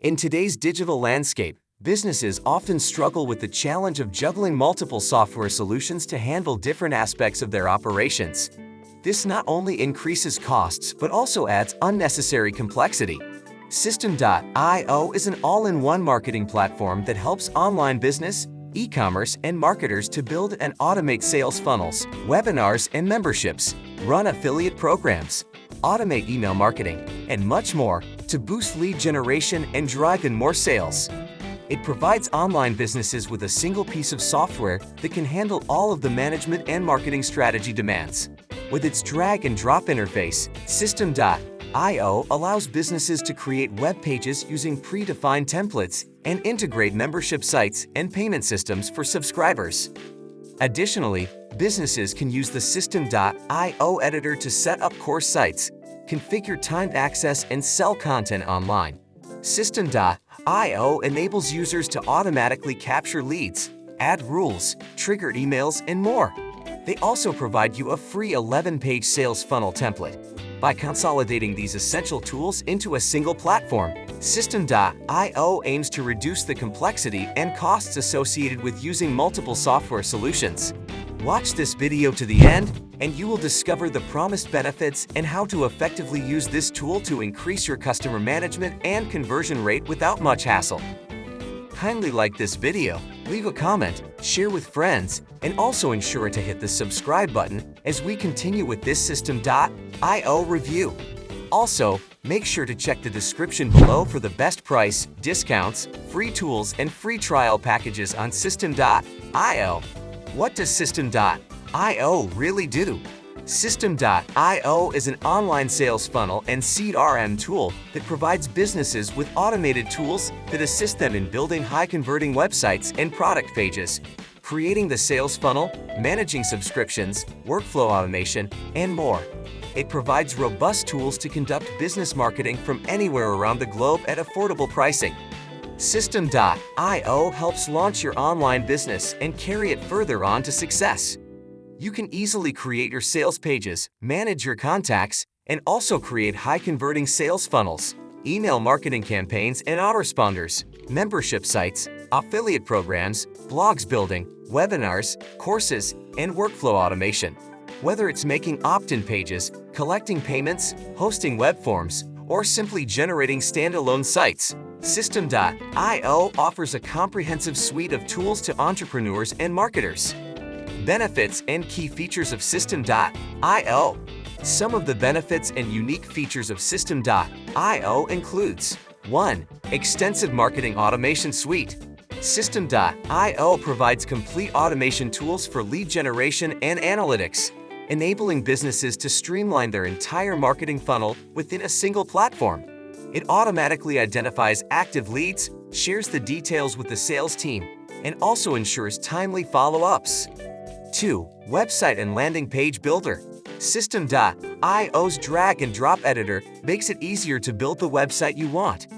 In today's digital landscape, businesses often struggle with the challenge of juggling multiple software solutions to handle different aspects of their operations. This not only increases costs but also adds unnecessary complexity. System.io is an all-in-one marketing platform that helps online business, e-commerce, and marketers to build and automate sales funnels, webinars and memberships, run affiliate programs, automate email marketing, and much more to boost lead generation and drive in more sales. It provides online businesses with a single piece of software that can handle all of the management and marketing strategy demands. With its drag-and-drop interface, System.io allows businesses to create web pages using predefined templates and integrate membership sites and payment systems for subscribers. Additionally, businesses can use the System.io editor to set up course sites, configure timed access, and sell content online. System.io enables users to automatically capture leads, add rules, trigger emails, and more. They also provide you a free 11-page sales funnel template. By consolidating these essential tools into a single platform, System.io aims to reduce the complexity and costs associated with using multiple software solutions. Watch this video to the end, and you will discover the promised benefits and how to effectively use this tool to increase your customer management and conversion rate without much hassle. Kindly like this video, leave a comment, share with friends, and also ensure to hit the subscribe button as we continue with this System.io review. Also, make sure to check the description below for the best price, discounts, free tools, and free trial packages on System.io. What does System.io really do? System.io is an online sales funnel and CRM tool that provides businesses with automated tools that assist them in building high-converting websites and product pages, creating the sales funnel, managing subscriptions, workflow automation, and more. It provides robust tools to conduct business marketing from anywhere around the globe at affordable pricing. System.io helps launch your online business and carry it further on to success. You can easily create your sales pages, manage your contacts, and also create high-converting sales funnels, email marketing campaigns and autoresponders, membership sites, affiliate programs, blogs building, webinars, courses, and workflow automation. Whether it's making opt-in pages, collecting payments, hosting web forms, or simply generating standalone sites, System.io offers a comprehensive suite of tools to entrepreneurs and marketers. Benefits and key features of System.io. Some of the benefits and unique features of System.io includes 1. Extensive marketing automation suite. System.io provides complete automation tools for lead generation and analytics, enabling businesses to streamline their entire marketing funnel within a single platform. It automatically identifies active leads, shares the details with the sales team, and also ensures timely follow-ups. 2. Website and landing page builder. System.io's drag-and-drop editor makes it easier to build the website you want.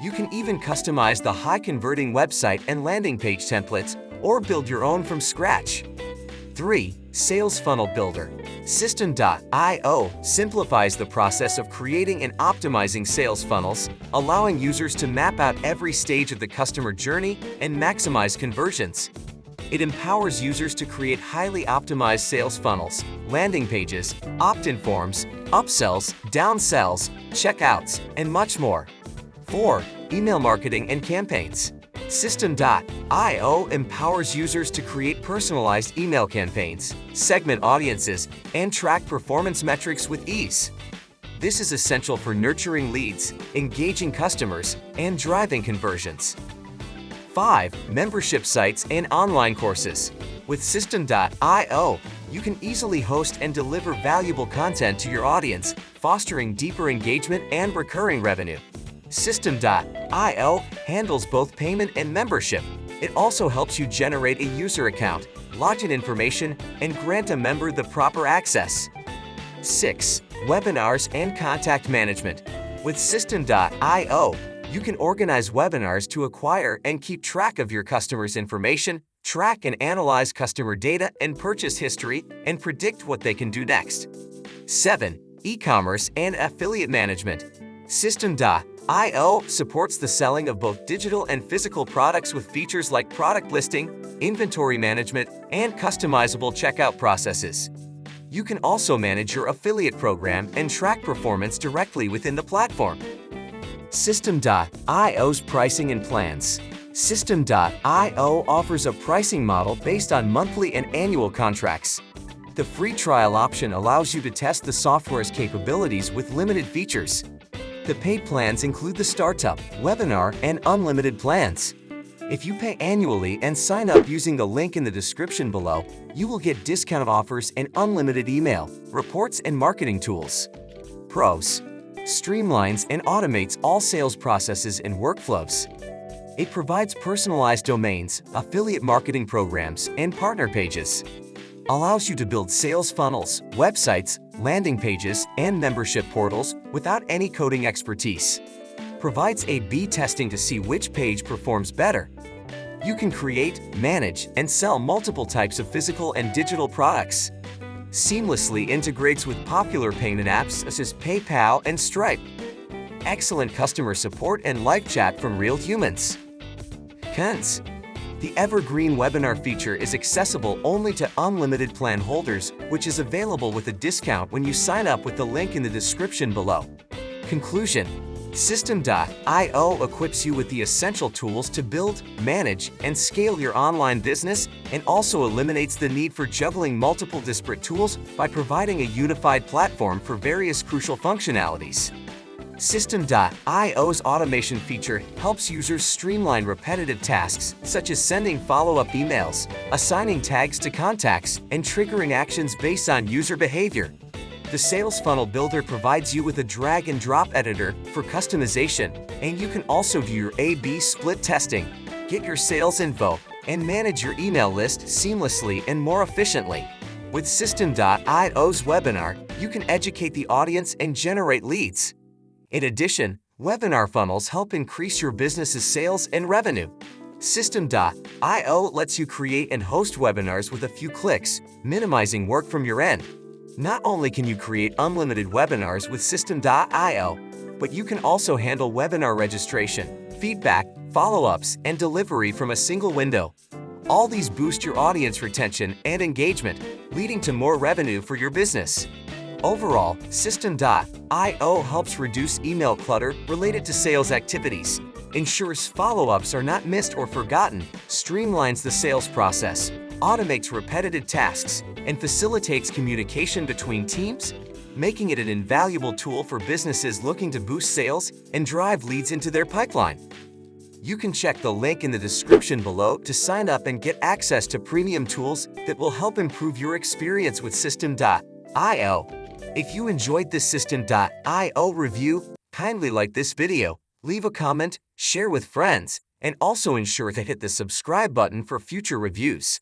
You can even customize the high-converting website and landing page templates or build your own from scratch. 3. Sales funnel builder. System.io simplifies the process of creating and optimizing sales funnels, allowing users to map out every stage of the customer journey and maximize conversions. It empowers users to create highly optimized sales funnels, landing pages, opt-in forms, upsells, downsells, checkouts, and much more. 4. Email marketing and campaigns. System.io empowers users to create personalized email campaigns, segment audiences, and track performance metrics with ease. This is essential for nurturing leads, engaging customers, and driving conversions. 5. Membership sites and online courses. With System.io, you can easily host and deliver valuable content to your audience, fostering deeper engagement and recurring revenue. System.io handles both payment and membership. It also helps you generate a user account, login information, and grant a member the proper access. 6. Webinars and contact management. With System.io, you can organize webinars to acquire and keep track of your customers' information, track and analyze customer data and purchase history, and predict what they can do next. 7. E-commerce and affiliate management. System.io System.io supports the selling of both digital and physical products with features like product listing, inventory management, and customizable checkout processes. You can also manage your affiliate program and track performance directly within the platform. System.io's pricing and plans. System.io offers a pricing model based on monthly and annual contracts. The free trial option allows you to test the software's capabilities with limited features. The paid plans include the Startup, Webinar, and Unlimited plans. If you pay annually and sign up using the link in the description below, you will get discount offers and unlimited email, reports, and marketing tools. Pros: streamlines and automates all sales processes and workflows. It provides personalized domains, affiliate marketing programs, and partner pages. Allows you to build sales funnels, websites, landing pages, and membership portals without any coding expertise. Provides A/B testing to see which page performs better. You can create, manage, and sell multiple types of physical and digital products. Seamlessly integrates with popular payment apps such as PayPal and Stripe. Excellent customer support and live chat from real humans. Cons: the Evergreen Webinar feature is accessible only to unlimited plan holders, which is available with a discount when you sign up with the link in the description below. Conclusion: System.io equips you with the essential tools to build, manage, and scale your online business, and also eliminates the need for juggling multiple disparate tools by providing a unified platform for various crucial functionalities. System.io's automation feature helps users streamline repetitive tasks such as sending follow-up emails, assigning tags to contacts, and triggering actions based on user behavior. The Sales Funnel Builder provides you with a drag-and-drop editor for customization, and you can also do your A/B split testing, get your sales info, and manage your email list seamlessly and more efficiently. With System.io's Webinar, you can educate the audience and generate leads. In addition, webinar funnels help increase your business's sales and revenue. System.io lets you create and host webinars with a few clicks, minimizing work from your end. Not only can you create unlimited webinars with System.io, but you can also handle webinar registration, feedback, follow-ups, and delivery from a single window. All these boost your audience retention and engagement, leading to more revenue for your business. Overall, System.io helps reduce email clutter related to sales activities, ensures follow-ups are not missed or forgotten, streamlines the sales process, automates repetitive tasks, and facilitates communication between teams, making it an invaluable tool for businesses looking to boost sales and drive leads into their pipeline. You can check the link in the description below to sign up and get access to premium tools that will help improve your experience with System.io. If you enjoyed this System.io review, kindly like this video, leave a comment, share with friends, and also ensure to hit the subscribe button for future reviews.